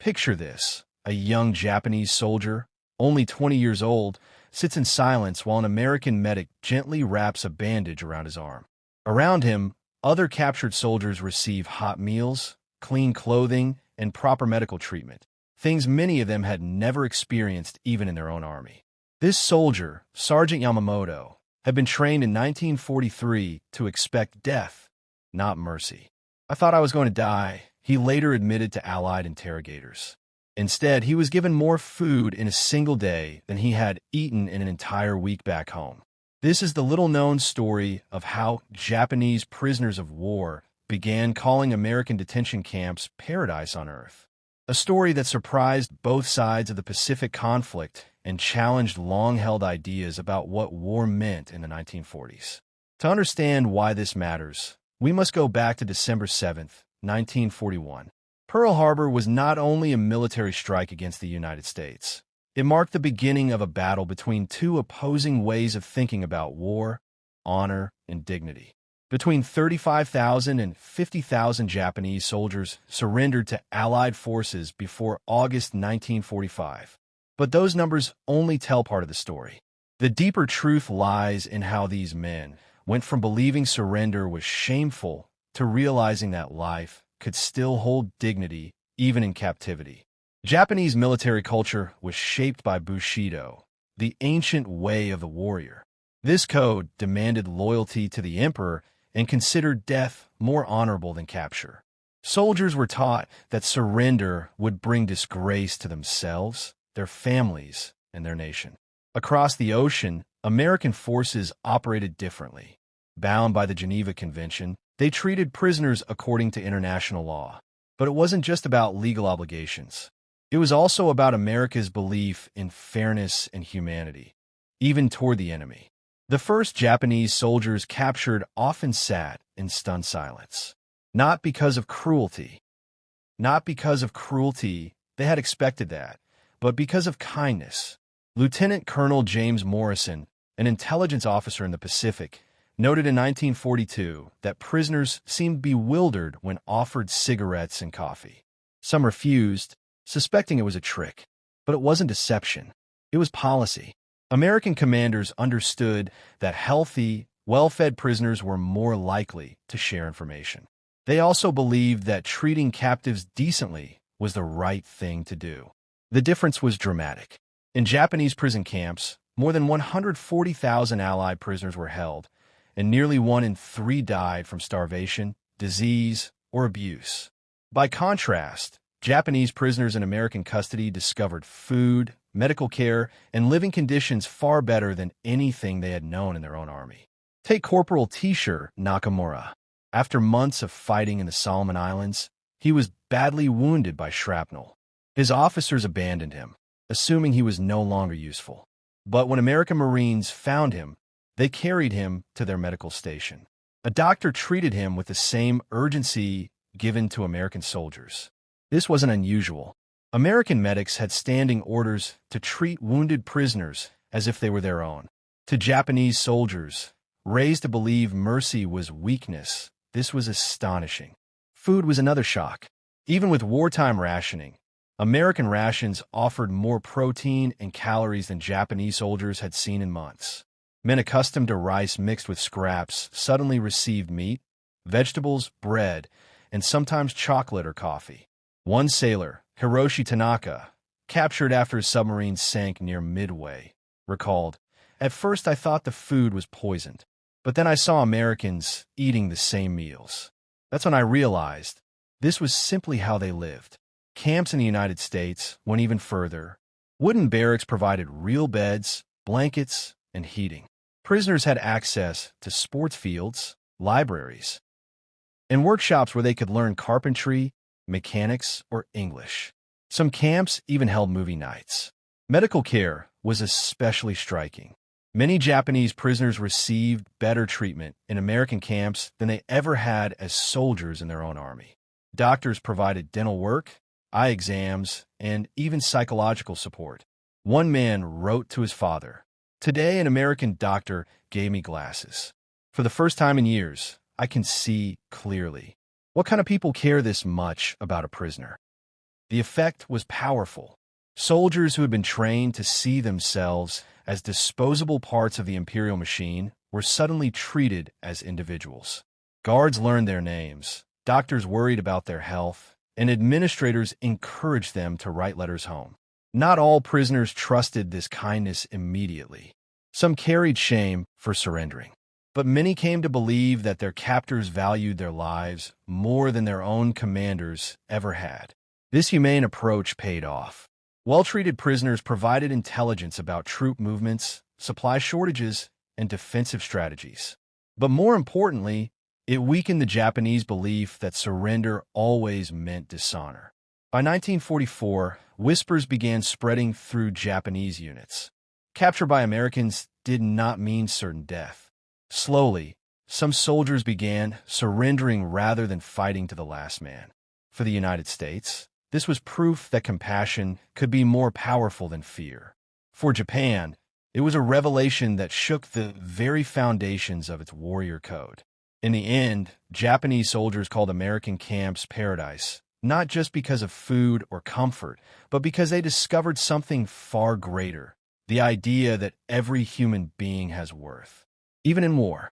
Picture this. A young Japanese soldier, only 20 years old, sits in silence while an American medic gently wraps a bandage around his arm. Around him, other captured soldiers receive hot meals, clean clothing, and proper medical treatment, things many of them had never experienced even in their own army. This soldier, Sergeant Yamamoto, had been trained in 1943 to expect death, not mercy. "I thought I was going to die," he later admitted to Allied interrogators. Instead, he was given more food in a single day than he had eaten in an entire week back home. This is the little-known story of how Japanese prisoners of war began calling American detention camps paradise on Earth. A story that surprised both sides of the Pacific conflict and challenged long-held ideas about what war meant in the 1940s. To understand why this matters, we must go back to December 7th, 1941. Pearl Harbor was not only a military strike against the United States. It marked the beginning of a battle between two opposing ways of thinking about war, honor, and dignity. Between 35,000 and 50,000 Japanese soldiers surrendered to Allied forces before August 1945. But those numbers only tell part of the story. The deeper truth lies in how these men went from believing surrender was shameful to realizing that life could still hold dignity even in captivity. Japanese military culture was shaped by Bushido, the ancient way of the warrior. This code demanded loyalty to the emperor and considered death more honorable than capture. Soldiers were taught that surrender would bring disgrace to themselves, their families, and their nation. Across the ocean, American forces operated differently. Bound by the Geneva Convention, they treated prisoners according to international law. But it wasn't just about legal obligations. It was also about America's belief in fairness and humanity, even toward the enemy. The first Japanese soldiers captured often sat in stunned silence. Not because of cruelty. Not because of cruelty, they had expected that, but because of kindness. Lieutenant Colonel James Morrison, an intelligence officer in the Pacific, noted in 1942 that prisoners seemed bewildered when offered cigarettes and coffee. Some refused, suspecting it was a trick. But it wasn't deception. It was policy. American commanders understood that healthy, well-fed prisoners were more likely to share information. They also believed that treating captives decently was the right thing to do. The difference was dramatic. In Japanese prison camps, more than 140,000 Allied prisoners were held, and nearly 1 in 3 died from starvation, disease, or abuse. By contrast, Japanese prisoners in American custody discovered food, medical care, and living conditions far better than anything they had known in their own army. Take Corporal T-shirt Nakamura. After months of fighting in the Solomon Islands, he was badly wounded by shrapnel. His officers abandoned him, assuming he was no longer useful. But when American Marines found him, they carried him to their medical station. A doctor treated him with the same urgency given to American soldiers. This wasn't unusual. American medics had standing orders to treat wounded prisoners as if they were their own. To Japanese soldiers, raised to believe mercy was weakness, this was astonishing. Food was another shock. Even with wartime rationing, American rations offered more protein and calories than Japanese soldiers had seen in months. Men accustomed to rice mixed with scraps suddenly received meat, vegetables, bread, and sometimes chocolate or coffee. One sailor, Hiroshi Tanaka, captured after his submarine sank near Midway, recalled, "At first I thought the food was poisoned, but then I saw Americans eating the same meals. That's when I realized this was simply how they lived." Camps in the United States went even further. Wooden barracks provided real beds, blankets, and heating. Prisoners had access to sports fields, libraries, and workshops where they could learn carpentry, mechanics, or English. Some camps even held movie nights. Medical care was especially striking. Many Japanese prisoners received better treatment in American camps than they ever had as soldiers in their own army. Doctors provided dental work, eye exams, and even psychological support. One man wrote to his father, "Today an American doctor gave me glasses. For the first time in years, I can see clearly." What kind of people care this much about a prisoner? The effect was powerful. Soldiers who had been trained to see themselves as disposable parts of the imperial machine were suddenly treated as individuals. Guards learned their names, doctors worried about their health, and administrators encouraged them to write letters home. Not all prisoners trusted this kindness immediately. Some carried shame for surrendering, but many came to believe that their captors valued their lives more than their own commanders ever had. This humane approach paid off. Well-treated prisoners provided intelligence about troop movements, supply shortages, and defensive strategies. But more importantly, it weakened the Japanese belief that surrender always meant dishonor. By 1944, whispers began spreading through Japanese units. Capture by Americans did not mean certain death. Slowly, some soldiers began surrendering rather than fighting to the last man. For the United States, this was proof that compassion could be more powerful than fear. For Japan, it was a revelation that shook the very foundations of its warrior code. In the end, Japanese soldiers called American camps paradise, not just because of food or comfort, but because they discovered something far greater, the idea that every human being has worth. Even in war,